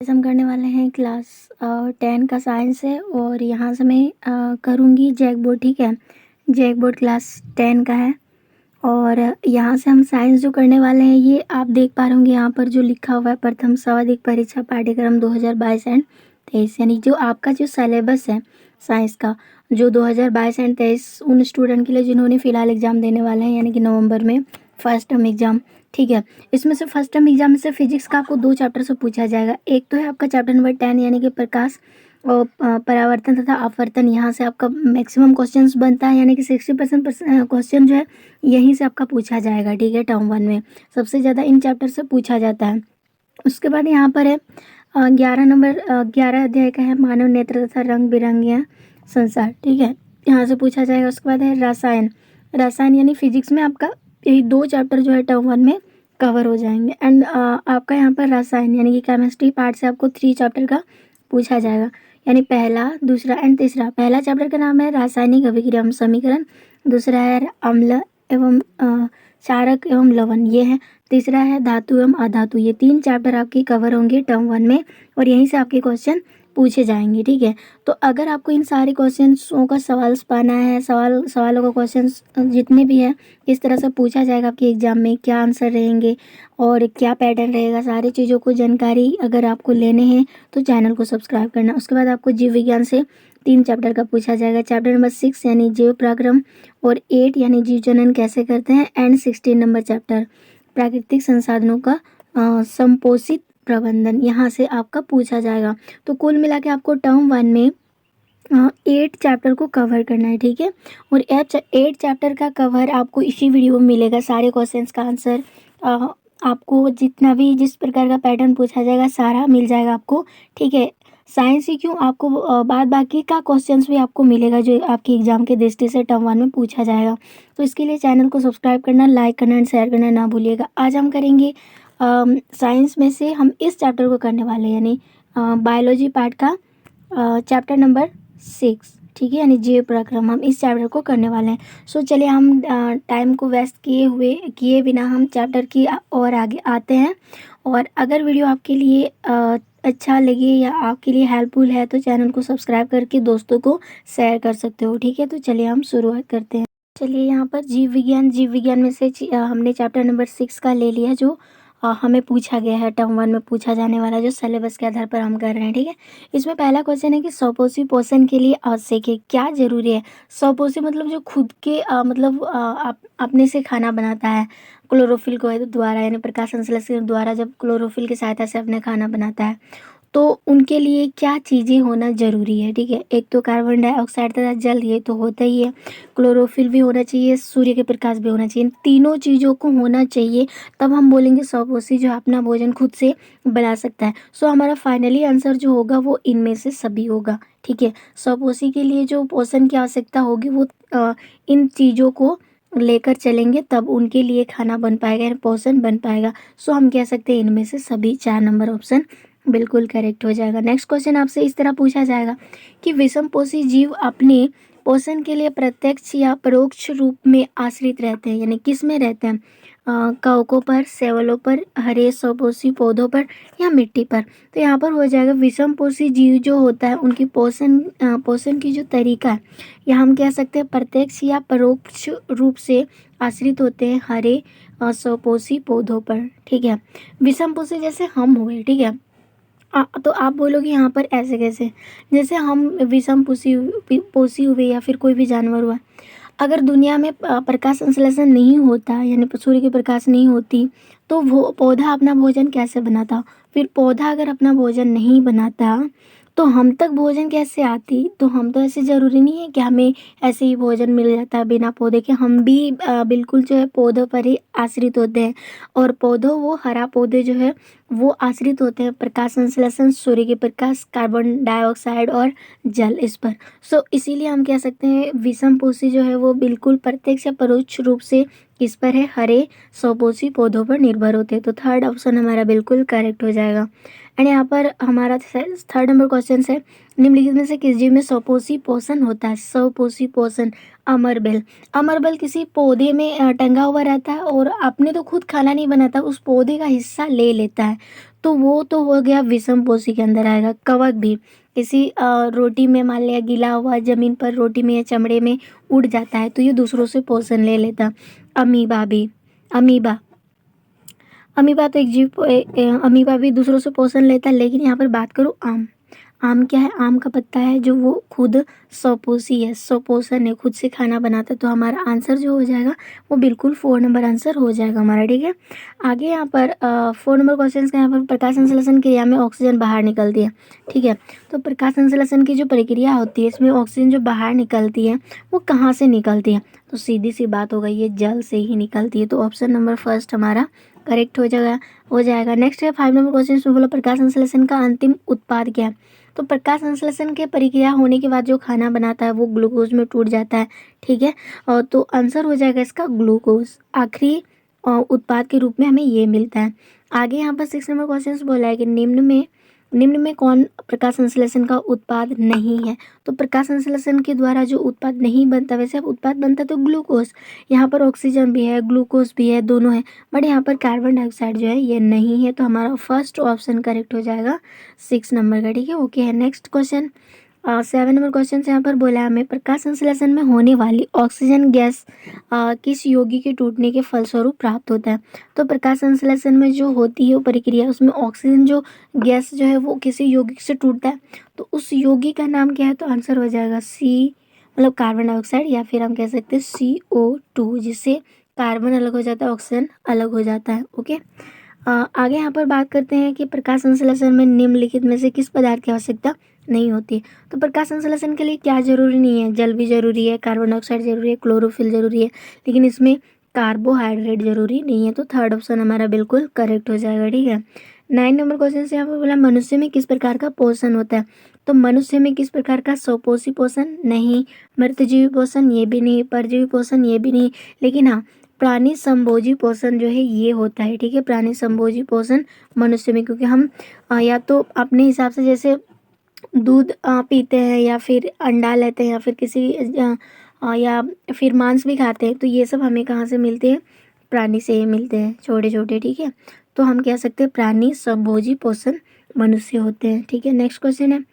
आज हम करने वाले हैं क्लास 10 का साइंस है और यहाँ से मैं करूँगी जैकबोर्ड। ठीक है, जैकबोर्ड क्लास 10 का है और यहाँ से हम साइंस जो करने वाले हैं ये आप देख पा रहे होंगे यहाँ पर जो लिखा हुआ है प्रथम स्वाधिक परीक्षा पाठ्यक्रम 2022 एंड 23, यानी जो आपका जो सिलेबस है साइंस का जो 2022 एंड 23 उन स्टूडेंट के लिए जिन्होंने फ़िलहाल एग्ज़ाम देने वाले हैं, यानी कि नवंबर में फर्स्ट टर्म एग्ज़ाम। ठीक है, इसमें से फर्स्ट टर्म एग्जाम में से फिजिक्स का आपको 2 चैप्टर से पूछा जाएगा। एक तो है आपका चैप्टर नंबर 10 यानी कि प्रकाश और परावर्तन तथा अपवर्तन। यहाँ से आपका मैक्सिमम क्वेश्चंस बनता है, यानी कि 60% क्वेश्चन जो है यहीं से आपका पूछा जाएगा। ठीक है, टर्म 1 में सबसे ज़्यादा इन चैप्टर से पूछा जाता है। उसके बाद यहाँ पर है 11 अध्याय का है मानव नेत्र तथा रंग बिरंगे संसार। ठीक है, यहाँ से पूछा जाएगा। उसके बाद है रसायन। रसायन यानी फिजिक्स में आपका यही 2 चैप्टर जो है टर्म 1 में कवर हो जाएंगे। एंड आपका यहाँ पर रसायन यानी कि केमिस्ट्री पार्ट से आपको 3 चैप्टर का पूछा जाएगा, यानी पहला, दूसरा एंड तीसरा। पहला चैप्टर का नाम है रासायनिक अभिक्रिया समीकरण, दूसरा है अम्ल एवं क्षारक एवं लवण, ये है। तीसरा है धातु एवं अधातु। ये 3 चैप्टर आपके कवर होंगे टर्म 1 में और यहीं से आपके क्वेश्चन पूछे जाएंगे। ठीक है, तो अगर आपको इन सारे क्वेश्चंसों का सवाल पाना है, सवालों का क्वेश्चंस जितने भी है किस तरह से पूछा जाएगा आपके एग्जाम में, क्या आंसर रहेंगे और क्या पैटर्न रहेगा, सारी चीज़ों को जानकारी अगर आपको लेने हैं तो चैनल को सब्सक्राइब करना। उसके बाद आपको जीव विज्ञान से 3 चैप्टर का पूछा जाएगा। चैप्टर नंबर 6 यानी जीव पराक्रम और 8 यानी जीव जनन कैसे करते हैं एंड 16 नंबर चैप्टर प्राकृतिक संसाधनों का संपोषित प्रबंधन, यहाँ से आपका पूछा जाएगा। तो कुल मिला के आपको टर्म 1 में 8 चैप्टर को कवर करना है। ठीक है, और 8 चैप्टर का कवर आपको इसी वीडियो में मिलेगा। सारे क्वेश्चंस का आंसर आपको जितना भी जिस प्रकार का पैटर्न पूछा जाएगा सारा मिल जाएगा आपको। ठीक है, साइंस ही क्यों, आपको बाद बाकी का क्वेश्चंस भी आपको मिलेगा जो आपकी एग्जाम के दृष्टि से टर्म 1 में पूछा जाएगा। तो इसके लिए चैनल को सब्सक्राइब करना, लाइक करना एंड शेयर करना ना भूलिएगा। आज हम करेंगे साइंस में से हम इस चैप्टर को करने वाले हैं, यानी बायोलॉजी पार्ट का चैप्टर नंबर 6। ठीक है, यानी जीव पराक्रम हम इस चैप्टर को करने वाले हैं। सो चलिए हम टाइम को वेस्ट किए बिना हम चैप्टर की और आगे आते हैं। और अगर वीडियो आपके लिए अच्छा लगे या आपके लिए हेल्पफुल है तो चैनल को सब्सक्राइब करके दोस्तों को शेयर कर सकते हो। ठीक है, तो चलिए हम शुरुआत करते हैं। चलिए यहाँ पर जीव विज्ञान में से हमने चैप्टर नंबर 6 का ले लिया जो हमें पूछा गया है, टर्म 1 में पूछा जाने वाला जो सिलेबस के आधार पर हम कर रहे हैं। ठीक है, इसमें पहला क्वेश्चन है कि स्वपोषी पोषण के लिए आवश्यक है, क्या जरूरी है। स्वपोषी मतलब जो खुद के अपने से खाना बनाता है क्लोरोफिल को द्वारा, यानी प्रकाश संश्लेषण द्वारा जब क्लोरोफिल की सहायता से अपने खाना बनाता है तो उनके लिए क्या चीज़ें होना ज़रूरी है। ठीक है, एक तो कार्बन डाइऑक्साइड तथा जल, ये तो होता ही है। क्लोरोफिल भी होना चाहिए, सूर्य के प्रकाश भी होना चाहिए, तीनों चीज़ों को होना चाहिए, तब हम बोलेंगे स्वपोषी जो अपना भोजन खुद से बना सकता है। सो हमारा फाइनली आंसर जो होगा वो इनमें से सभी होगा। ठीक है, स्वपोषी के लिए जो पोषण की आवश्यकता होगी वो इन चीज़ों को लेकर चलेंगे तब उनके लिए खाना बन पाएगा, यानी पोषण बन पाएगा। सो हम कह सकते हैं इनमें से सभी, 4 नंबर ऑप्शन बिल्कुल करेक्ट हो जाएगा। नेक्स्ट क्वेश्चन आपसे इस तरह पूछा जाएगा कि विषमपोषी जीव अपने पोषण के लिए प्रत्यक्ष या परोक्ष रूप में आश्रित रहते हैं, यानी किस में रहते हैं, कवकों पर, सेवलों पर, हरे स्वपोषी पौधों पर या मिट्टी पर। तो यहाँ पर हो जाएगा विषमपोषी जीव जो होता है उनकी पोषण की जो तरीका है या हम कह सकते हैं प्रत्यक्ष या परोक्ष रूप से आश्रित होते हैं हरे स्वपोषी पौधों पर। ठीक है, विषमपोषी जैसे हम हुए। ठीक है, तो आप बोलोगे यहाँ पर ऐसे कैसे, जैसे हम विषम पोषी हुए या फिर कोई भी जानवर हुआ, अगर दुनिया में प्रकाश संश्लेषण नहीं होता, यानी सूर्य की प्रकाश नहीं होती तो वो पौधा अपना भोजन कैसे बनाता। फिर पौधा अगर अपना भोजन नहीं बनाता तो हम तक भोजन कैसे आती। तो हम तो ऐसे ज़रूरी नहीं है कि हमें ऐसे ही भोजन मिल जाता है बिना पौधे के, हम भी बिल्कुल जो है पौधों पर ही आश्रित होते हैं। और पौधों वो हरा पौधे जो है वो आश्रित होते हैं प्रकाश संश्लेषण, सूर्य के प्रकाश, कार्बन डाइऑक्साइड और जल, इस पर। सो इसीलिए हम कह सकते हैं विषमपोषी जो है वो बिल्कुल प्रत्यक्ष या परोक्ष रूप से किस पर है, हरे स्वपोषी पौधों पर निर्भर होते हैं। तो थर्ड ऑप्शन हमारा बिल्कुल करेक्ट हो जाएगा। एंड यहाँ पर हमारा थर्ड नंबर क्वेश्चन है, निम्नलिखित में से किस जीव में स्वपोषी पोषण होता है? स्वपोषी पोषण, अमरबेल। अमरबेल किसी पौधे में टंगा हुआ रहता है और अपने तो खुद खाना नहीं बनाता, उस पौधे का हिस्सा ले लेता है, तो वो तो हो गया विषमपोषी के अंदर आएगा। कवक भी किसी रोटी में मान लिया गिला हुआ जमीन पर रोटी में या चमड़े में उड़ जाता है, तो ये दूसरों से पोषण ले लेता है। अमीबा भी, अमीबा अमीबा तो एक जीव अमीबा भी दूसरों से पोषण लेता है। लेकिन यहाँ पर बात करूँ आम, आम क्या है? आम का पत्ता है जो वो खुद स्वपोषी है, स्वपोषण है, खुद से खाना बनाता है। तो हमारा आंसर जो हो जाएगा वो बिल्कुल 4 नंबर आंसर हो जाएगा हमारा। ठीक है, आगे यहाँ पर 4 नंबर क्वेश्चन का यहाँ पर प्रकाश संश्लेषण क्रिया में ऑक्सीजन बाहर निकलती है। ठीक है, तो प्रकाश संश्लेषण की जो प्रक्रिया होती है इसमें ऑक्सीजन जो बाहर निकलती है वो कहाँ से निकलती है? तो सीधी सी बात हो गई, ये जल से ही निकलती है। तो ऑप्शन नंबर फर्स्ट हमारा करेक्ट हो जाएगा। नेक्स्ट है 5 नंबर क्वेश्चन में बोला प्रकाश संश्लेषण का अंतिम उत्पाद क्या है? तो प्रकाश संश्लेषण के प्रक्रिया होने के बाद जो खाना बनाता है वो ग्लूकोज में टूट जाता है। ठीक है, और तो आंसर हो जाएगा इसका ग्लूकोज। आखिरी उत्पाद के रूप में हमें ये मिलता है। आगे यहाँ पर 6 नंबर क्वेश्चन बोला है कि निम्न में कौन प्रकाश संश्लेषण का उत्पाद नहीं है? तो प्रकाश संश्लेषण के द्वारा जो उत्पाद नहीं बनता, वैसे अब उत्पाद बनता तो ग्लूकोज, यहाँ पर ऑक्सीजन भी है, ग्लूकोज भी है, दोनों है, बट यहाँ पर कार्बन डाइऑक्साइड जो है ये नहीं है। तो हमारा फर्स्ट ऑप्शन करेक्ट हो जाएगा 6 नंबर का। ठीक है, ओके है। नेक्स्ट क्वेश्चन 7 नंबर क्वेश्चन यहाँ पर बोला है हमें प्रकाश संश्लेषण में होने वाली ऑक्सीजन गैस किस यौगिक के टूटने के फलस्वरूप प्राप्त होता है? तो प्रकाश संश्लेषण में जो होती है वो प्रक्रिया, उसमें ऑक्सीजन जो गैस जो है वो किसी यौगिक से टूटता है, तो उस यौगिक का नाम क्या है? तो आंसर हो जाएगा सी, मतलब कार्बन डाइऑक्साइड, या फिर हम कह सकते हैं CO2, जिससे कार्बन अलग हो जाता है, ऑक्सीजन अलग हो जाता है। ओके, आगे यहाँ पर बात करते हैं कि प्रकाश संश्लेषण में निम्नलिखित में से किस पदार्थ की आवश्यकता नहीं होती? तो प्रकाश संश्लेषण के लिए क्या जरूरी नहीं है? जल भी जरूरी है, कार्बन डाइऑक्साइड जरूरी है, क्लोरोफिल जरूरी है, लेकिन इसमें कार्बोहाइड्रेट जरूरी नहीं है। तो थर्ड ऑप्शन हमारा बिल्कुल करेक्ट हो जाएगा। ठीक है, 9 नंबर क्वेश्चन से यहाँ पर बोला मनुष्य में किस प्रकार का पोषण होता है? तो मनुष्य में किस प्रकार का स्वपोषी पोषण? नहीं। मृतजीवी पोषण? ये भी नहीं। परजीवी पोषण? ये भी नहीं। लेकिन हाँ, प्राणी संभोजी पोषण जो है ये होता है। ठीक है, प्राणी संभोजी पोषण मनुष्य में, क्योंकि हम या तो अपने हिसाब से जैसे दूध पीते हैं, या फिर अंडा लेते हैं, या फिर किसी या फिर मांस भी खाते हैं, तो ये सब हमें कहाँ से मिलते हैं? प्राणी से ही मिलते हैं, छोटे छोटे। ठीक है, तो हम कह सकते हैं प्राणी संभोजी पोषण मनुष्य होते हैं। ठीक है, नेक्स्ट क्वेश्चन है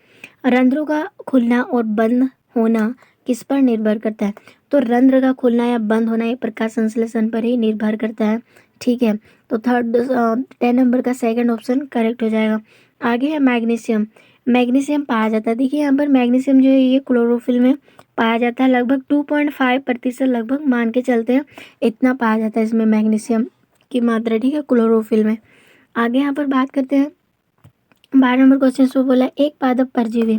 रंध्रों का खुलना और बंद होना किस पर निर्भर करता है? तो रंध्र का खुलना या बंद होना ये प्रकाश संश्लेषण पर ही निर्भर करता है। ठीक है, तो 10 नंबर का सेकंड ऑप्शन करेक्ट हो जाएगा। आगे है मैग्नीशियम। मैग्नीशियम पाया जाता है, देखिए यहाँ पर मैग्नीशियम जो है ये क्लोरोफिल में पाया जाता है, लगभग 2.5% लगभग मान के चलते हैं, इतना पाया जाता है इसमें मैग्नीशियम की मात्रा। ठीक है, क्लोरोफिल में। आगे यहाँ पर बात करते हैं 12 नंबर क्वेश्चन में बोला एक पादप परजीवी,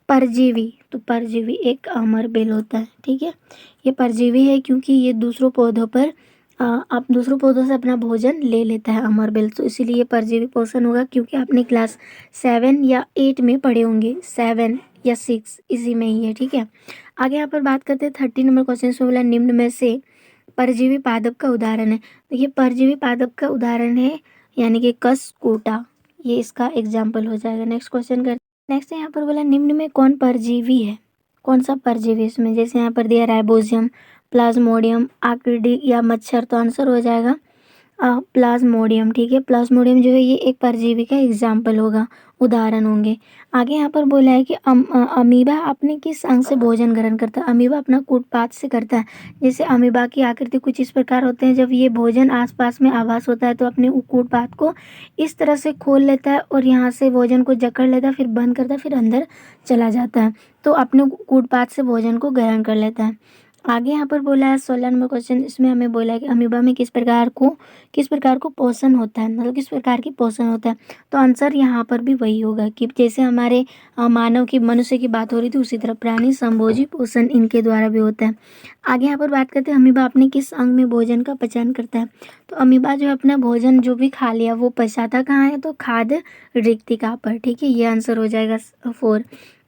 परजीवी तो परजीवी एक अमरबेल होता है। ठीक है, ये परजीवी है क्योंकि ये दूसरों पौधों पर आप दूसरों पौधों से अपना भोजन ले लेता है अमरबेल, तो इसीलिए ये परजीवी पोषण होगा। क्योंकि आपने क्लास 7 या 8 में पढ़े होंगे, 7 या 6 इसी में ही है। ठीक है, आगे यहाँ पर बात करते हैं 30 नंबर क्वेश्चन में बोला निम्न में से परजीवी पादप का उदाहरण है। देखिए परजीवी पादप का उदाहरण है यानी कि कसकोटा, ये इसका एग्जाम्पल हो जाएगा। नेक्स्ट क्वेश्चन कर नेक्स्ट यहाँ पर बोला निम्न में कौन परजीवी है? कौन सा परजीवी इसमें? जैसे यहाँ पर दिया राइबोजियम, प्लाज्मोडियम, आर्किडी या मच्छर, तो आंसर हो जाएगा प्लाज्मोडियम। ठीक है, प्लाज्मोडियम जो है ये एक परजीवी का एग्जाम्पल होगा, उदाहरण होंगे। आगे यहाँ पर बोला है कि अमीबा अपने किस अंग से भोजन ग्रहण करता है? अमीबा अपना कूटपाथ से करता है। जैसे अमीबा की आकृति कुछ इस प्रकार होते हैं, जब ये भोजन आसपास में आभास होता है तो अपने कूटपाथ को इस तरह से खोल लेता है और यहाँ से भोजन को जकड़ लेता है, फिर बंद करता है, फिर अंदर चला जाता है, तो अपने कूटपाथ से भोजन को ग्रहण कर लेता है। आगे यहाँ पर बोला है 16 नंबर क्वेश्चन, इसमें हमें बोला है कि अमीबा में किस प्रकार को पोषण होता है, मतलब किस प्रकार की पोषण होता है। तो आंसर यहाँ पर भी वही होगा कि जैसे हमारे मानव की, मनुष्य की बात हो रही थी, उसी तरह प्राणी संभोजी पोषण इनके द्वारा भी होता है। आगे यहाँ पर बात करते हैं अमीबा अपने किस अंग में भोजन का पहचान करता है? तो अमीबा जो है अपना भोजन जो भी खा लिया वो पचाता कहाँ है? तो खाद्य रिक्तिका पर। ठीक है, ये आंसर हो जाएगा 4।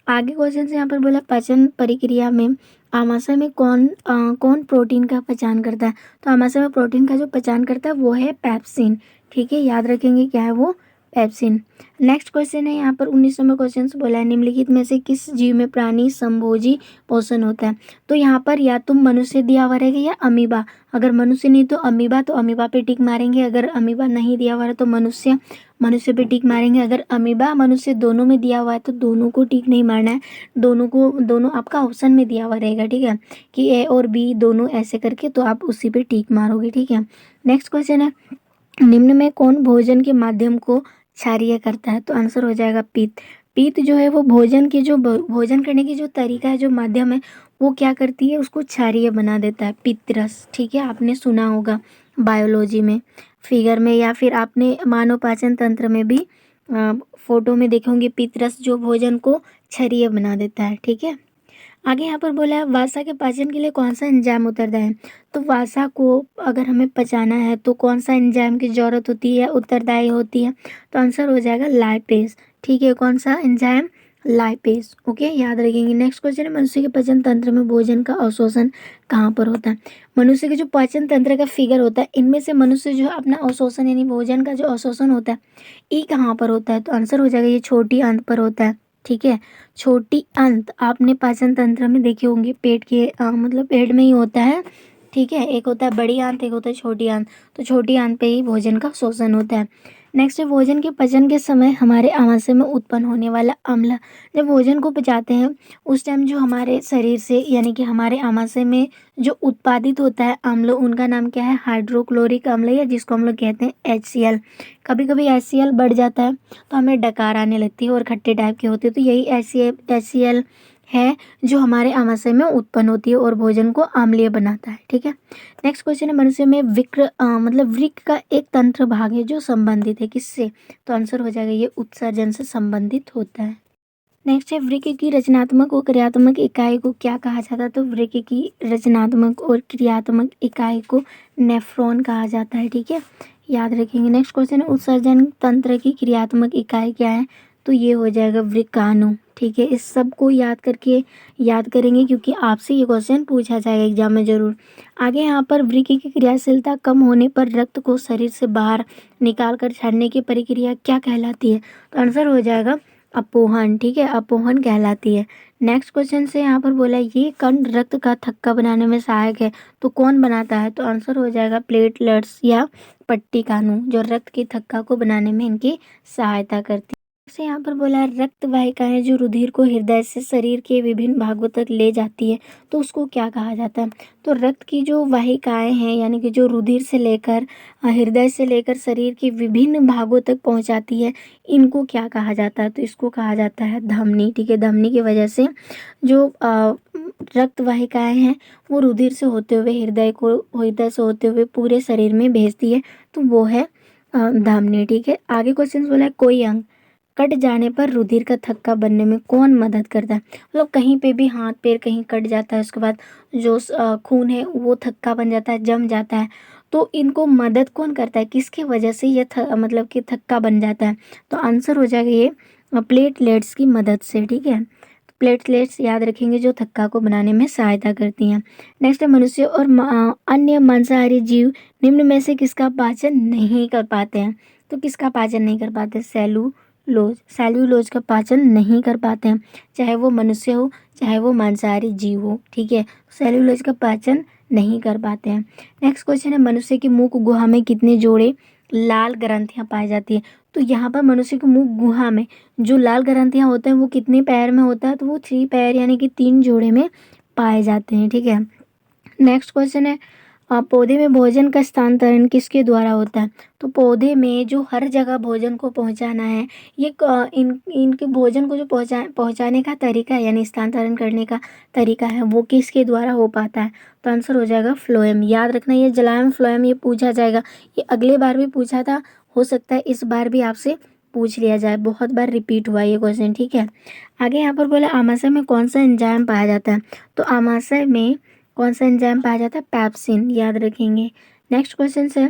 आगे क्वेश्चन से यहाँ पर बोला पाचन प्रक्रिया में आमाशय में कौन प्रोटीन का पहचान करता है? तो आमाशय में प्रोटीन का जो पहचान करता है वो है पेप्सिन। ठीक है, याद रखेंगे क्या है वो? पेप्सिन। नेक्स्ट क्वेश्चन है यहाँ पर 19 नंबर क्वेश्चन से बोला है निम्नलिखित में से किस जीव में प्राणी संभोजी पोषण होता है। तो यहाँ पर या तो मनुष्य दिया हुआ रहेगा या अमीबा। अगर मनुष्य नहीं तो अमीबा पे टिक मारेंगे। अगर अमीबा नहीं दिया हुआ है तो मनुष्य पे टिक मारेंगे। अगर अमीबा मनुष्य दोनों में दिया हुआ है तो दोनों को टिक नहीं मारना है। दोनों आपका ऑप्शन में दिया हुआ रहेगा, ठीक है, कि ए और बी दोनों ऐसे करके, तो आप उसी पे टिक मारोगे, ठीक है। नेक्स्ट क्वेश्चन है निम्न में कौन भोजन के माध्यम को क्षारीय करता है। तो आंसर हो जाएगा पीत। पीत जो है वो भोजन करने की जो तरीका है, जो माध्यम है, वो क्या करती है, उसको क्षारीय बना देता है, पित्तरस, ठीक है। आपने सुना होगा बायोलॉजी में फिगर में, या फिर आपने मानव पाचन तंत्र में भी फोटो में देखे होंगे, पित्तरस जो भोजन को क्षारीय बना देता है, ठीक है। आगे यहाँ पर बोला है वसा के पाचन के लिए कौन सा एंजाइम उत्तरदायी है। तो वसा को अगर हमें पचाना है तो कौन सा एंजाइम की जरूरत होती है, उत्तरदायी होती है। तो आंसर हो जाएगा लाइपेज, ठीक है। कौन सा एंजाइम, लाइपेज, ओके, याद रखेंगे। नेक्स्ट क्वेश्चन है मनुष्य के पाचन तंत्र में भोजन का अवशोषण कहाँ पर होता है। मनुष्य के जो पाचन तंत्र का फिगर होता है, इनमें से मनुष्य जो है अपना अवशोषण यानी भोजन का जो अवशोषण होता है, ये कहाँ पर होता है। तो आंसर हो जाएगा ये छोटी आंत पर होता है, ठीक है। छोटी आंत आपने पाचन तंत्र में देखे होंगे, पेट के मतलब पेट में ही होता है, ठीक है। एक होता है बड़ी आंत, एक होता है छोटी आंत। तो छोटी आंत पे ही भोजन का शोषण होता है। नेक्स्ट है भोजन के पचन के समय हमारे आमाशय में उत्पन्न होने वाला अम्ल। जब भोजन को पचाते हैं उस टाइम जो हमारे शरीर से यानी कि हमारे आमाशय में जो उत्पादित होता है अम्ल, उनका नाम क्या है, हाइड्रोक्लोरिक अम्ल, या जिसको हम लोग कहते हैं HCl। कभी कभी HCl बढ़ जाता है तो हमें डकार आने लगती है और खट्टे टाइप के होते हैं। तो यही HCl है जो हमारे आमाशय में उत्पन्न होती है और भोजन को अम्लीय बनाता है, ठीक है। नेक्स्ट क्वेश्चन है मनुष्य में मतलब वृक्क का एक तंत्र भाग है जो संबंधित है किससे। तो आंसर हो जाएगा ये उत्सर्जन से संबंधित होता है। नेक्स्ट है वृक्क की रचनात्मक और क्रियात्मक इकाई को क्या कहा जाता है। तो वृक्क की रचनात्मक और क्रियात्मक इकाई को नेफ्रॉन कहा जाता है, ठीक है, याद रखेंगे। नेक्स्ट क्वेश्चन है उत्सर्जन तंत्र की क्रियात्मक इकाई क्या है। तो ये हो जाएगा वृक्काणु, ठीक है। इस सब को याद करेंगे क्योंकि आपसे ये क्वेश्चन पूछा जाएगा एग्जाम में जरूर। आगे यहाँ पर वृक्क की क्रियाशीलता कम होने पर रक्त को शरीर से बाहर निकाल कर छाड़ने की प्रक्रिया क्या कहलाती है। तो आंसर हो जाएगा अपोहन, ठीक है, अपोहन कहलाती है। नेक्स्ट क्वेश्चन से यहाँ पर बोला ये कण रक्त का थक्का बनाने में सहायक है। तो कौन बनाता है। तो आंसर हो जाएगा प्लेटलेट्स या पट्टिकाणु, जो रक्त की थक्का को बनाने में इनकी सहायता करती है। से यहाँ पर बोला रक्त वाहिकाएं जो रुधिर को हृदय से शरीर के विभिन्न भागों तक ले जाती है, तो उसको क्या कहा जाता है। तो रक्त की जो वाहिकाएं हैं यानी कि जो रुधिर से लेकर हृदय से लेकर शरीर के विभिन्न भागों तक पहुंचाती है, इनको क्या कहा जाता है। तो इसको कहा जाता है धमनी, ठीक है। धमनी की वजह से जो रक्त वाहिकाएं हैं वो रुधिर से होते हुए हृदय से होते हुए पूरे शरीर में भेजती है, तो वो है धमनी, ठीक है। आगे क्वेश्चन बोला है कोई अंग कट जाने पर रुधिर का थक्का बनने में कौन मदद करता है। मतलब कहीं पे भी हाथ पैर कहीं कट जाता है, उसके बाद जो खून है वो थक्का बन जाता है, जम जाता है, तो इनको मदद कौन करता है, किसकी वजह से ये मतलब कि थक्का बन जाता है। तो आंसर हो जाएगा ये प्लेटलेट्स की मदद से, ठीक है। प्लेटलेट्स याद रखेंगे जो थक्का को बनाने में सहायता करती हैं। नेक्स्ट है मनुष्य और अन्य मांसाहारी जीव निम्न में से किसका पाचन नहीं कर पाते हैं। तो किसका पाचन नहीं कर पाते, सेल्यूलोज का पाचन नहीं कर पाते हैं, चाहे वो मनुष्य हो चाहे वो मांसाहारी जीव हो, ठीक है। सेल्यूलोज का पाचन नहीं कर पाते हैं। नेक्स्ट क्वेश्चन है मनुष्य की मुख गुहा में कितने जोड़े लाल ग्रंथियां पाई जाती है। तो यहाँ पर मनुष्य की मुख गुहा में जो लाल ग्रंथियां होते हैं वो कितने पैर में होता है। तो वो 3 पैर यानी कि 3 जोड़े में पाए जाते हैं, ठीक है। नेक्स्ट क्वेश्चन है पौधे में भोजन का स्थानांतरण किसके द्वारा होता है। तो पौधे में जो हर जगह भोजन को पहुंचाना है, ये इनके भोजन को जो पहुंचाने का तरीका है यानी स्थानांतरण करने का तरीका है, वो किसके द्वारा हो पाता है। तो आंसर हो जाएगा फ्लोएम। याद रखना ये जलायम फ्लोएम ये पूछा जाएगा, ये अगले बार भी पूछा था, हो सकता है इस बार भी आपसे पूछ लिया जाए, बहुत बार रिपीट हुआ ये क्वेश्चन, ठीक है। आगे यहाँ पर बोला आमाशय में कौन सा एंजाइम पाया जाता है। तो आमाशय में कौन सा एंजाइम पाया जाता है, पेप्सिन, याद रखेंगे। नेक्स्ट क्वेश्चन है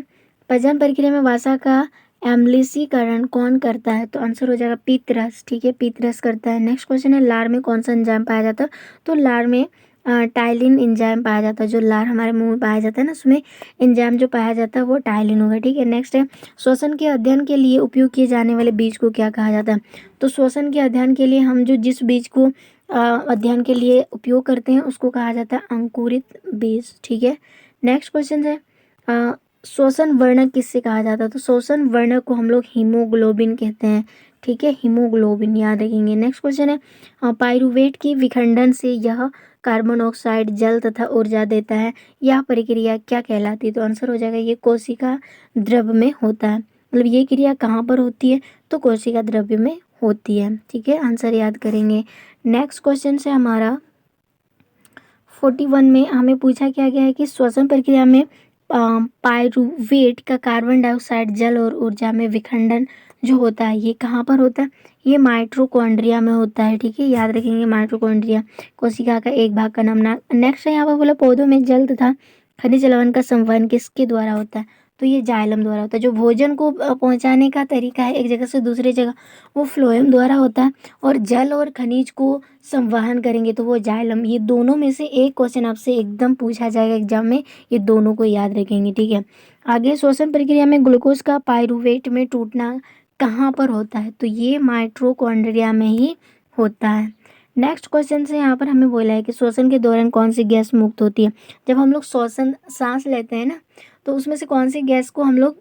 पाचन प्रक्रिया में वसा का एम्लिसीकरण कौन करता है। तो आंसर हो जाएगा पित्तरस, ठीक है, पित्तरस करता है। नेक्स्ट क्वेश्चन है लार में कौन सा एंजाइम पाया जाता है। तो लार में टाइलिन एंजाइम पाया जाता है। जो लार हमारे मुंह में पाया जाता है ना, उसमें एंजाइम जो पाया जाता है वो टाइलिन होगा। ठीक है, नेक्स्ट है श्वसन के अध्ययन के लिए उपयोग किए जाने वाले बीज को क्या कहा जाता है? तो श्वसन के अध्ययन के लिए हम जो जिस बीज को अध्ययन के लिए उपयोग करते हैं उसको कहा जाता है अंकुरित बीज। ठीक है, नेक्स्ट क्वेश्चन है श्वसन वर्णक किससे कहा जाता है? तो श्वसन वर्णक को हम लोग हीमोग्लोबिन कहते हैं। ठीक है, हीमोग्लोबिन याद रखेंगे। नेक्स्ट क्वेश्चन है पाइरूवेट की विखंडन से यह कार्बन ऑक्साइड जल तथा ऊर्जा देता है, यह प्रक्रिया क्या कहलाती है? तो आंसर हो जाएगा ये कोशिका द्रव्य में होता है। मतलब ये क्रिया कहाँ पर होती है? तो कोशिका द्रव्य में होती है। ठीक है, आंसर याद करेंगे। नेक्स्ट क्वेश्चन से हमारा 41 में हमें पूछा क्या गया है कि श्वसन प्रक्रिया में पाइरूवेट का कार्बन डाइऑक्साइड जल और ऊर्जा में विखंडन जो होता है ये कहाँ पर होता है? ये माइटोकॉन्ड्रिया में होता है। ठीक है, याद रखेंगे माइटोकॉन्ड्रिया कोशिका का एक भाग का नाम। नेक्स्ट है यहाँ पर बोला पौधों में जल तथा खनिज लवण का संवहन किसके द्वारा होता है? तो ये जाइलम द्वारा होता है। जो भोजन को पहुंचाने का तरीका है एक जगह से दूसरी जगह, वो फ्लोएम द्वारा होता है। और जल और खनिज को संवहन करेंगे तो वो जाइलम। ये दोनों में से एक क्वेश्चन आपसे एकदम पूछा जाएगा एग्जाम में, ये दोनों को याद रखेंगे। ठीक है, आगे श्वसन प्रक्रिया में ग्लूकोज का पाइरूवेट में टूटना कहाँ पर होता है? तो ये माइटोकॉन्ड्रिया में ही होता है। नेक्स्ट क्वेश्चन से यहाँ पर हमें बोला है कि श्वसन के दौरान कौन सी गैस मुक्त होती है? जब हम लोग श्वसन सांस लेते हैं ना, तो उसमें से कौन सी गैस को हम लोग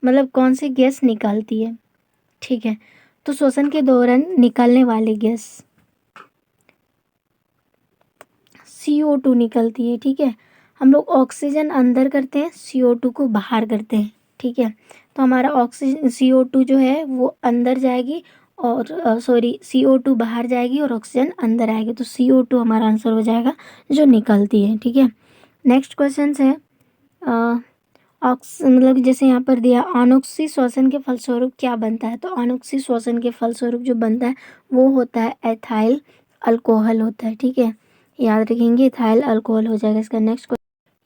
मतलब कौन सी गैस निकालती है? ठीक है, तो श्वसन के दौरान निकलने वाली गैस CO2 निकलती है। ठीक है, हम लोग ऑक्सीजन अंदर करते हैं, CO2 को बाहर करते हैं। ठीक है, तो हमारा ऑक्सीजन CO2 जो है वो अंदर जाएगी और CO2 बाहर जाएगी और ऑक्सीजन अंदर आएगी। तो CO2 हमारा आंसर हो जाएगा जो निकलती है। ठीक है, नेक्स्ट क्वेश्चन है मतलब जैसे यहाँ पर दिया अनोक्सी श्वसन के फलस्वरूप क्या बनता है? तो अनोक्सी श्वसन के फलस्वरूप जो बनता है वो होता है एथाइल अल्कोहल होता है। ठीक है, याद रखेंगे इथाइल अल्कोहल हो जाएगा इसका। नेक्स्ट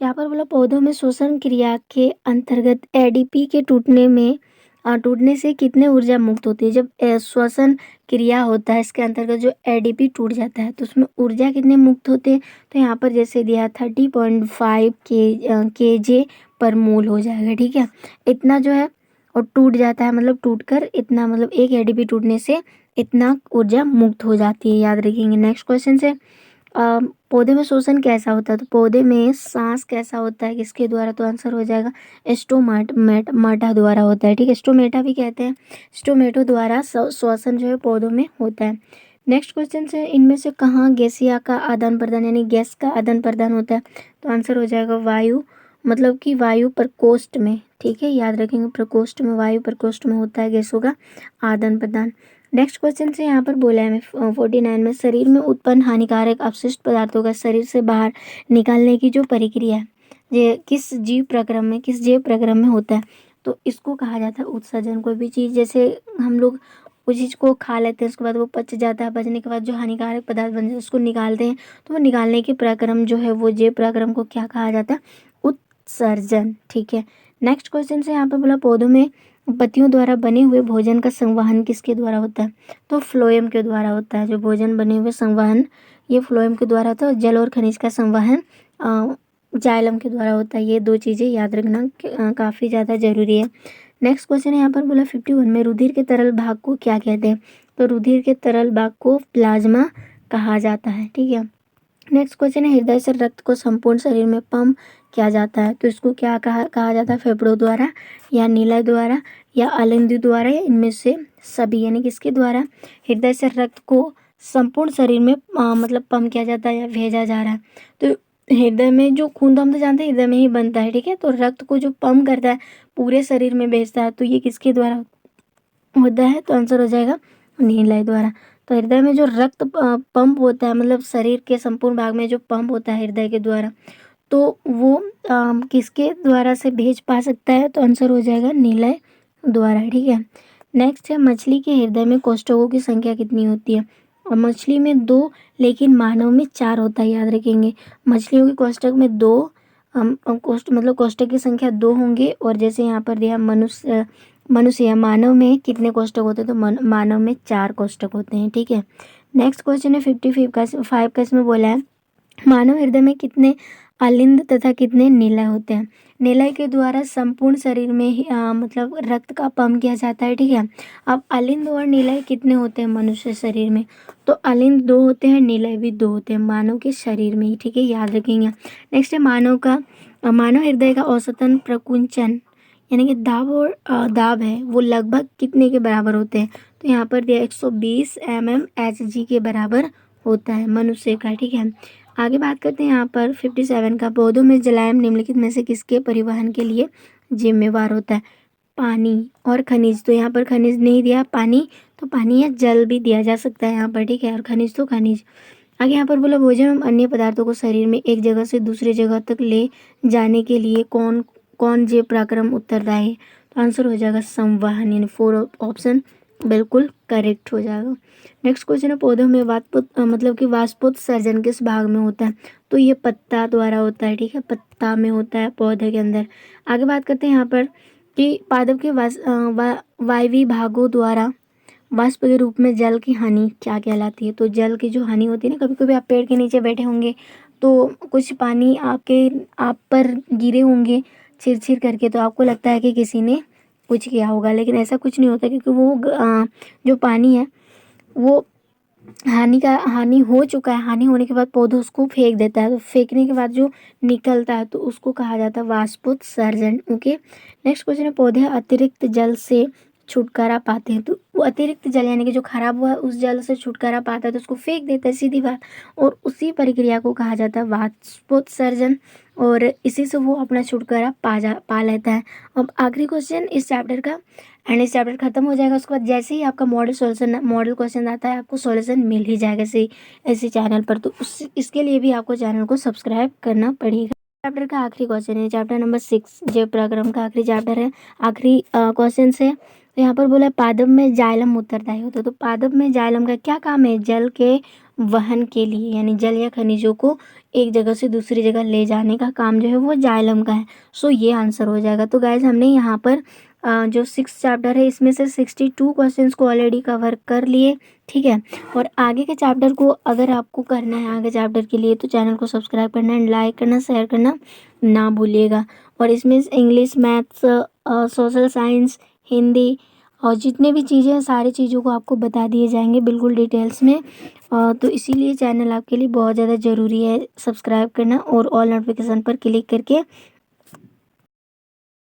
यहाँ पर बोला पौधों में श्वसन क्रिया के अंतर्गत ADP के टूटने से कितने ऊर्जा मुक्त होती है? जब श्वसन क्रिया होता है इसके अंतर्गत जो ADP टूट जाता है तो उसमें ऊर्जा कितने मुक्त होते हैं? तो यहाँ पर जैसे दिया 30.5 kJ पर मोल हो जाएगा। ठीक है, इतना जो है और टूट जाता है, मतलब टूटकर इतना, मतलब एक ADP टूटने से इतना ऊर्जा मुक्त हो जाती है, याद रखेंगे। नेक्स्ट क्वेश्चन से पौधे में श्वसन कैसा होता है? तो पौधे में सांस कैसा होता है किसके द्वारा? तो आंसर हो जाएगा स्टोमेटा द्वारा होता है। ठीक है, स्टोमेटा भी कहते हैं, स्टोमेटो द्वारा श्वसन जो है पौधों में होता है। नेक्स्ट क्वेश्चन से इनमें से कहाँ गैसीय का आदान प्रदान यानी गैस का आदान प्रदान होता है? तो आंसर हो जाएगा वायु, मतलब कि वायु प्रकोष्ठ में। ठीक है, याद रखेंगे प्रकोष्ठ में, वायु प्रकोष्ठ में होता है गैसों का आदान प्रदान। नेक्स्ट क्वेश्चन से यहाँ पर बोला है 49 में शरीर में उत्पन्न हानिकारक अपशिष्ट पदार्थों का शरीर से बाहर निकालने की जो प्रक्रिया है ये किस जैव प्रक्रम में होता है? तो इसको कहा जाता है उत्सर्जन। कोई भी चीज़ जैसे हम लोग उस चीज़ को खा लेते हैं उसके बाद वो पच जाता है, पचने के बाद जो हानिकारक पदार्थ बन जाए उसको निकालते हैं, तो वो निकालने की प्रक्रम जो है वो जैव प्रक्रम को क्या कहा जाता है? उत्सर्जन। ठीक है, नेक्स्ट क्वेश्चन से यहाँ पर बोला पौधों में पत्तियों द्वारा बने हुए भोजन का संवहन किसके द्वारा होता है? तो फ्लोएम के द्वारा होता है। जो भोजन बने हुए संवहन ये फ्लोएम के द्वारा होता है। जल और खनिज का संवहन जाइलम के द्वारा होता है। ये दो चीज़ें याद रखना काफ़ी ज़्यादा जरूरी है। नेक्स्ट क्वेश्चन है यहाँ पर बोला 51 में रुधिर के तरल भाग को क्या कहते हैं? तो रुधिर के तरल भाग को प्लाज्मा कहा जाता है। ठीक है, नेक्स्ट क्वेश्चन है हृदय से रक्त को संपूर्ण शरीर में पंप किया जाता है, तो इसको क्या कहा जाता है? फेफड़ों द्वारा या नीलय द्वारा या अलिंदी द्वारा या इनमें से सभी, यानी किसके द्वारा हृदय से रक्त को संपूर्ण शरीर में मतलब पंप किया जाता है या भेजा जा रहा है? तो हृदय में जो खून तो हम तो जानते हैं हृदय में ही बनता है। ठीक है, तो रक्त को जो पंप करता है पूरे शरीर में भेजता है, तो ये किसके द्वारा होता है? तो आंसर हो जाएगा नीलय द्वारा। तो हृदय में जो रक्त पंप होता है, मतलब शरीर के संपूर्ण भाग में जो पंप होता है हृदय के द्वारा, तो वो किसके द्वारा से भेज पा सकता है? तो आंसर हो जाएगा नीलय द्वारा। ठीक है, नेक्स्ट है मछली के हृदय में कोष्ठकों की संख्या कितनी होती है? और मछली में 2 लेकिन मानव में 4 होता है, याद रखेंगे। मछलियों के कोष्ठक में 2 मतलब कोष्ठक की संख्या 2 होंगे। और जैसे यहाँ पर दिया मनुष्य या मानव में कितने कोष्ठक होते हैं? तो मानव में 4 कोष्ठक होते हैं। ठीक है, नेक्स्ट क्वेश्चन है 55 का 5 का, इसमें बोला है मानव हृदय में कितने अलिंद तथा कितने निलय होते हैं? निलय के द्वारा संपूर्ण शरीर में ही मतलब रक्त का पंप किया जाता है, ठीक है। अब अलिंद और निलय कितने होते हैं मनुष्य शरीर में? तो अलिंद 2 होते हैं, निलय भी 2 होते हैं मानव के शरीर में ही, ठीक है, याद रखेंगे। नेक्स्ट है मानव हृदय का औसतन प्रकुंचन यानी कि दाब है वो लगभग कितने के बराबर होते हैं? तो यहाँ पर दिया 120 mmHg के बराबर होता है मनुष्य का, ठीक है। आगे बात करते हैं यहाँ पर 57 का, पौधों में जलायम निम्नलिखित में से किसके परिवहन के लिए जिम्मेवार होता है? पानी और खनिज। तो यहाँ पर खनिज नहीं दिया, पानी तो पानी या जल भी दिया जा सकता है यहाँ पर, ठीक है, और खनिज तो खनिज। आगे यहाँ पर बोला भोजन एवं अन्य पदार्थों को शरीर में एक जगह से दूसरी जगह तक ले जाने के लिए कौन कौन जीव पराक्रम उत्तरदायी है? तो आंसर हो जाएगा संवहन, यानी 4 ऑप्शन बिल्कुल करेक्ट हो जाएगा। नेक्स्ट क्वेश्चन है, पौधों में मतलब कि वाष्पोत्सर्जन किस भाग में होता है? तो ये पत्ता द्वारा होता है, ठीक है, पत्ता में होता है पौधे के अंदर। आगे बात करते हैं यहाँ पर कि पादप के वायवी भागों द्वारा वाष्प के रूप में जल की हानि क्या कहलाती है? तो जल की जो हानि होती है ना, कभी कभी आप पेड़ के नीचे बैठे होंगे तो कुछ पानी आप पर गिरे होंगे छिर करके, तो आपको लगता है कि किसी ने कुछ किया होगा, लेकिन ऐसा कुछ नहीं होता, क्योंकि वो जो पानी है वो हानि हो चुका है। हानि होने के बाद पौधा उसको फेंक देता है, तो फेंकने के बाद जो निकलता है तो उसको कहा जाता है वाष्पोत्सर्जन। ओके, नेक्स्ट क्वेश्चन है, पौधे अतिरिक्त जल से छुटकारा पाते हैं? तो वो अतिरिक्त जल यानी कि जो खराब हुआ है उस जल से छुटकारा पाता है तो उसको फेंक देता है, सीधी बात, और उसी प्रक्रिया को कहा जाता है वाष्पोत्सर्जन, और इसी से वो अपना छुटकारा पा लेता है। अब आखिरी क्वेश्चन इस चैप्टर का, एंड इस चैप्टर खत्म हो जाएगा। उसके बाद जैसे ही आपका मॉडल क्वेश्चन आता है आपको सॉल्यूशन मिल ही जाएगा ऐसे चैनल पर, तो इसके लिए भी आपको चैनल को सब्सक्राइब करना पड़ेगा। चैप्टर का आखिरी क्वेश्चन है, चैप्टर नंबर 6 जैव पराक्रम का आखिरी चैप्टर है, आखिरी क्वेश्चन से। तो यहाँ पर बोला पादप में जाइलम उत्तरदायी होता है। तो पादप में जाइलम का क्या काम है? जल के वहन के लिए, यानी जल या खनिजों को एक जगह से दूसरी जगह ले जाने का काम जो है वो जाइलम का है। सो ये आंसर हो जाएगा। तो गाइज हमने यहाँ पर जो 6 चैप्टर है इसमें से 62 क्वेश्चंस को ऑलरेडी कवर कर लिए, ठीक है। और आगे के चैप्टर को अगर आपको करना है आगे चैप्टर के लिए तो चैनल को सब्सक्राइब करना एंड लाइक करना, शेयर करना ना भूलिएगा। और इसमें English, maths, social science, Hindi और जितने भी चीज़ें हैं सारी चीज़ों को आपको बता दिए जाएंगे बिल्कुल डिटेल्स में। तो इसीलिए चैनल आपके लिए बहुत ज़्यादा ज़रूरी है सब्सक्राइब करना और ऑल नोटिफिकेशन पर क्लिक करके